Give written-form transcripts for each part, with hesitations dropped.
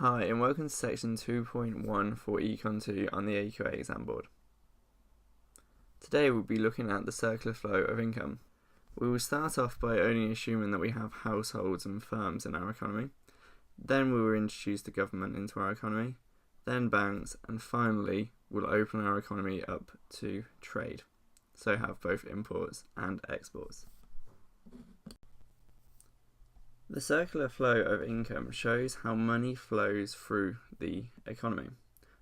Hi and welcome to section 2.1 for Econ 2 on the AQA exam board. Today we'll be looking at the circular flow of income. We will start off by only assuming that we have households and firms in our economy. Then we will introduce the government into our economy, then banks, and finally we'll open our economy up to trade, so have both imports and exports. The circular flow of income shows how money flows through the economy.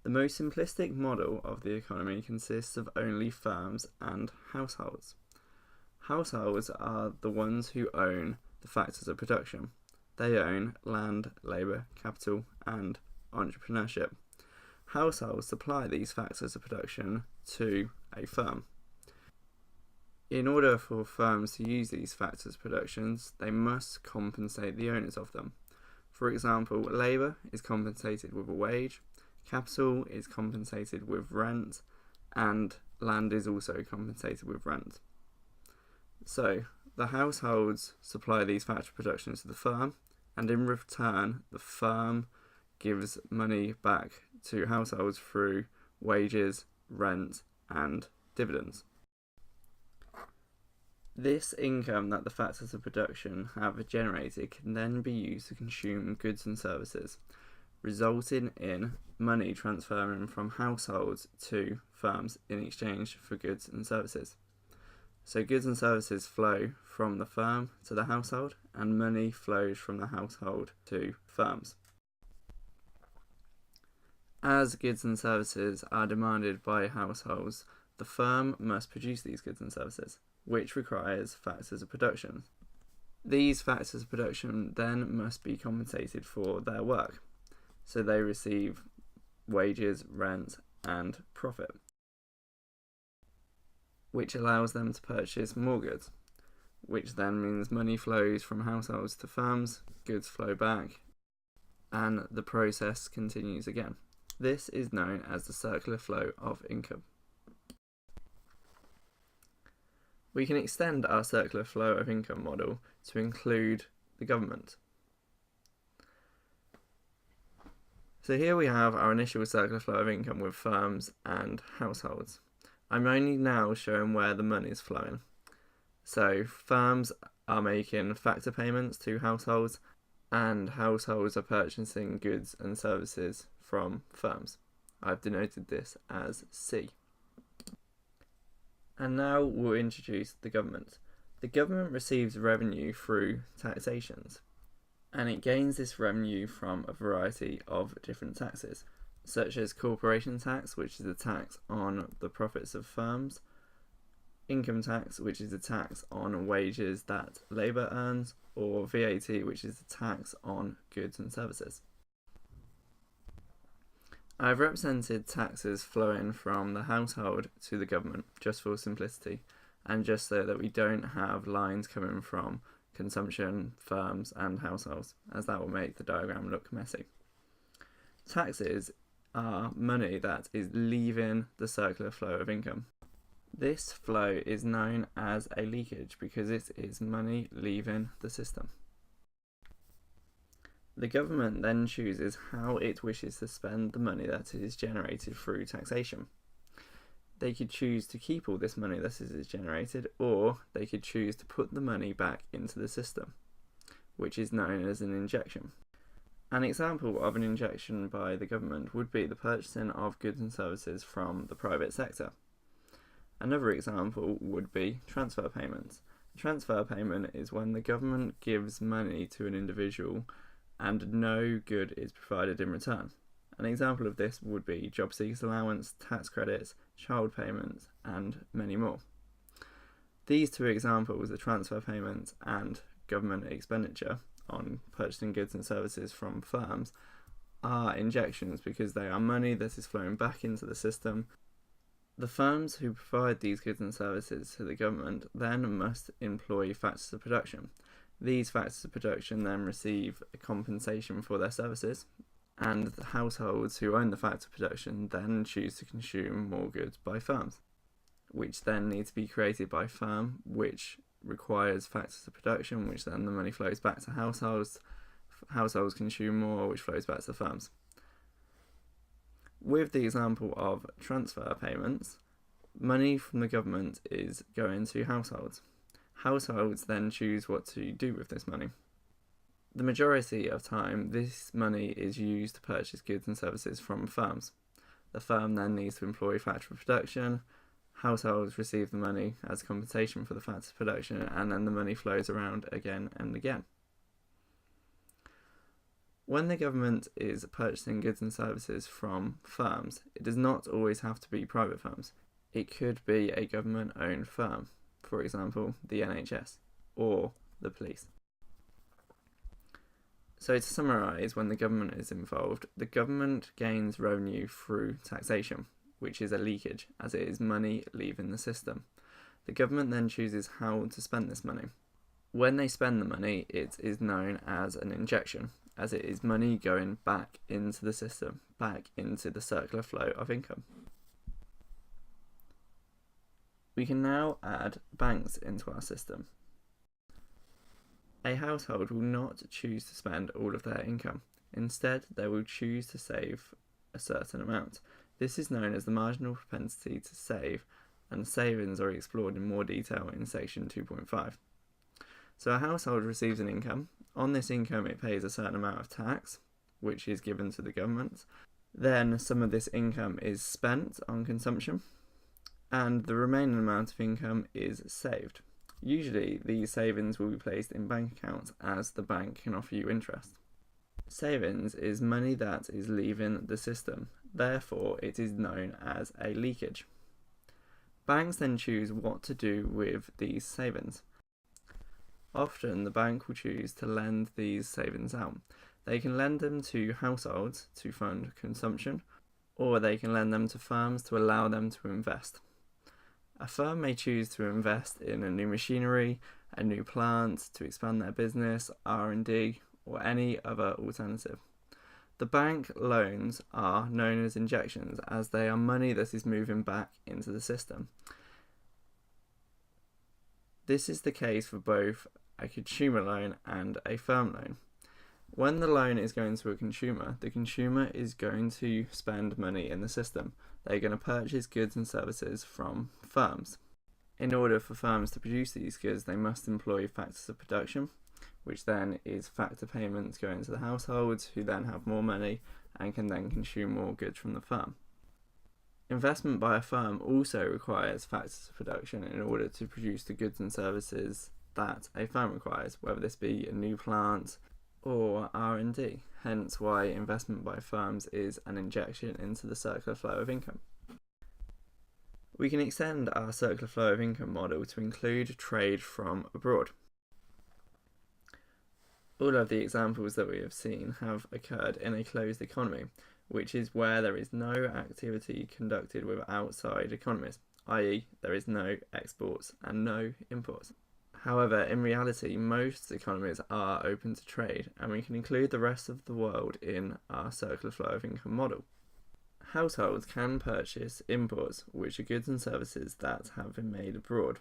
The most simplistic model of the economy consists of only firms and households. Households are the ones who own the factors of production. They own land, labour, capital, and entrepreneurship. Households supply these factors of production to a firm. In order for firms to use these factors of productions, they must compensate the owners of them. For example, labour is compensated with a wage, capital is compensated with rent, and land is also compensated with rent. So, the households supply these factors of production to the firm, and in return, the firm gives money back to households through wages, rent, and dividends. This income that the factors of production have generated can then be used to consume goods and services, resulting in money transferring from households to firms in exchange for goods and services. So goods and services flow from the firm to the household, and money flows from the household to firms. As goods and services are demanded by households, the firm must produce these goods and services, which requires factors of production. These factors of production then must be compensated for their work, so they receive wages, rent, and profit, which allows them to purchase more goods, which then means money flows from households to firms, goods flow back, and the process continues again. This is known as the circular flow of income. We can extend our circular flow of income model to include the government. So here we have our initial circular flow of income with firms and households. I'm only now showing where the money is flowing. So firms are making factor payments to households, and households are purchasing goods and services from firms. I've denoted this as C. And now we'll introduce the government. The government receives revenue through taxations, and it gains this revenue from a variety of different taxes, such as corporation tax, which is a tax on the profits of firms, income tax, which is a tax on wages that labour earns, or VAT, which is a tax on goods and services. I've represented taxes flowing from the household to the government, just for simplicity, and just so that we don't have lines coming from consumption, firms, and households, as that will make the diagram look messy. Taxes are money that is leaving the circular flow of income. This flow is known as a leakage because it is money leaving the system. The government then chooses how it wishes to spend the money that is generated through taxation. They could choose to keep all this money that is generated, or they could choose to put the money back into the system, which is known as an injection. An example of an injection by the government would be the purchasing of goods and services from the private sector. Another example would be transfer payments. A transfer payment is when the government gives money to an individual and no good is provided in return. An example of this would be job seekers allowance, tax credits, child payments, and many more. These two examples, the transfer payments and government expenditure on purchasing goods and services from firms, are injections because they are money that is flowing back into the system. The firms who provide these goods and services to the government then must employ factors of production. These factors of production then receive a compensation for their services, and the households who own the factor of production then choose to consume more goods by firms, which then need to be created by firm, which requires factors of production, which then the money flows back to households, households consume more, which flows back to the firms. With the example of transfer payments, money from the government is going to households. Households then choose what to do with this money. The majority of time, this money is used to purchase goods and services from firms. The firm then needs to employ factory production. Households receive the money as compensation for the factory production, and then the money flows around again and again. When the government is purchasing goods and services from firms, it does not always have to be private firms. It could be a government-owned firm, for example, the NHS or the police. So to summarise, when the government is involved, the government gains revenue through taxation, which is a leakage, as it is money leaving the system. The government then chooses how to spend this money. When they spend the money, it is known as an injection, as it is money going back into the system, back into the circular flow of income. We can now add banks into our system. A household will not choose to spend all of their income. Instead, they will choose to save a certain amount. This is known as the marginal propensity to save, and savings are explored in more detail in section 2.5. So a household receives an income. On this income, it pays a certain amount of tax, which is given to the government. Then some of this income is spent on consumption, and the remaining amount of income is saved. Usually, these savings will be placed in bank accounts, as the bank can offer you interest. Savings is money that is leaving the system, therefore it is known as a leakage. Banks then choose what to do with these savings. Often the bank will choose to lend these savings out. They can lend them to households to fund consumption, or they can lend them to firms to allow them to invest. A firm may choose to invest in a new machinery, a new plant, to expand their business, R&D, or any other alternative. The bank loans are known as injections, as they are money that is moving back into the system. This is the case for both a consumer loan and a firm loan. When the loan is going to a consumer, the consumer is going to spend money in the system. They're going to purchase goods and services from firms. In order for firms to produce these goods, they must employ factors of production, which then is factor payments going to the households, who then have more money and can then consume more goods from the firm. Investment by a firm also requires factors of production in order to produce the goods and services that a firm requires, whether this be a new plant or R&D, hence why investment by firms is an injection into the circular flow of income. We can extend our circular flow of income model to include trade from abroad. All of the examples that we have seen have occurred in a closed economy, which is where there is no activity conducted with outside economies, i.e. there is no exports and no imports. However, in reality, most economies are open to trade, and we can include the rest of the world in our circular flow of income model. Households can purchase imports, which are goods and services that have been made abroad.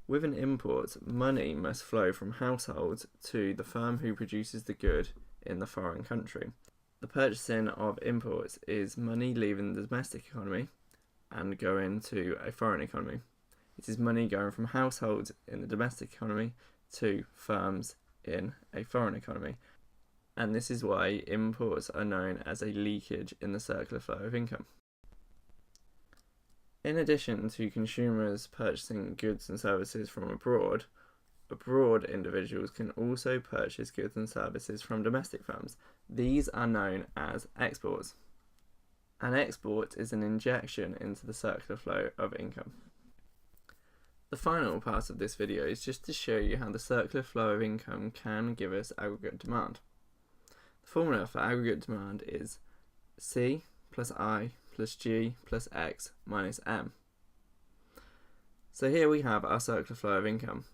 With an import, money must flow from households to the firm who produces the good in the foreign country. The purchasing of imports is money leaving the domestic economy and going to a foreign economy. It is money going from households in the domestic economy to firms in a foreign economy. And this is why imports are known as a leakage in the circular flow of income. In addition to consumers purchasing goods and services from abroad individuals can also purchase goods and services from domestic firms. These are known as exports. An export is an injection into the circular flow of income. The final part of this video is just to show you how the circular flow of income can give us aggregate demand. The formula for aggregate demand is C plus I plus G plus X minus M. So here we have our circular flow of income.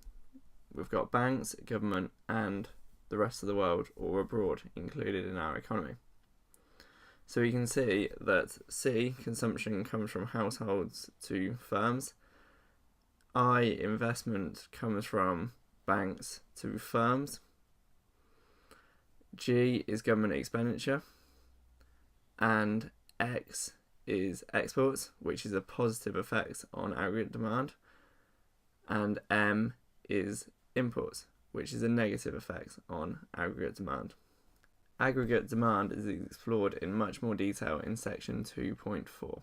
We've got banks, government, and the rest of the world, or abroad, included in our economy. So we can see that C, consumption, comes from households to firms. I, investment, comes from banks to firms. G is government expenditure, and X is exports, which is a positive effect on aggregate demand, and M is imports, which is a negative effect on aggregate demand. Aggregate demand is explored in much more detail in section 2.4.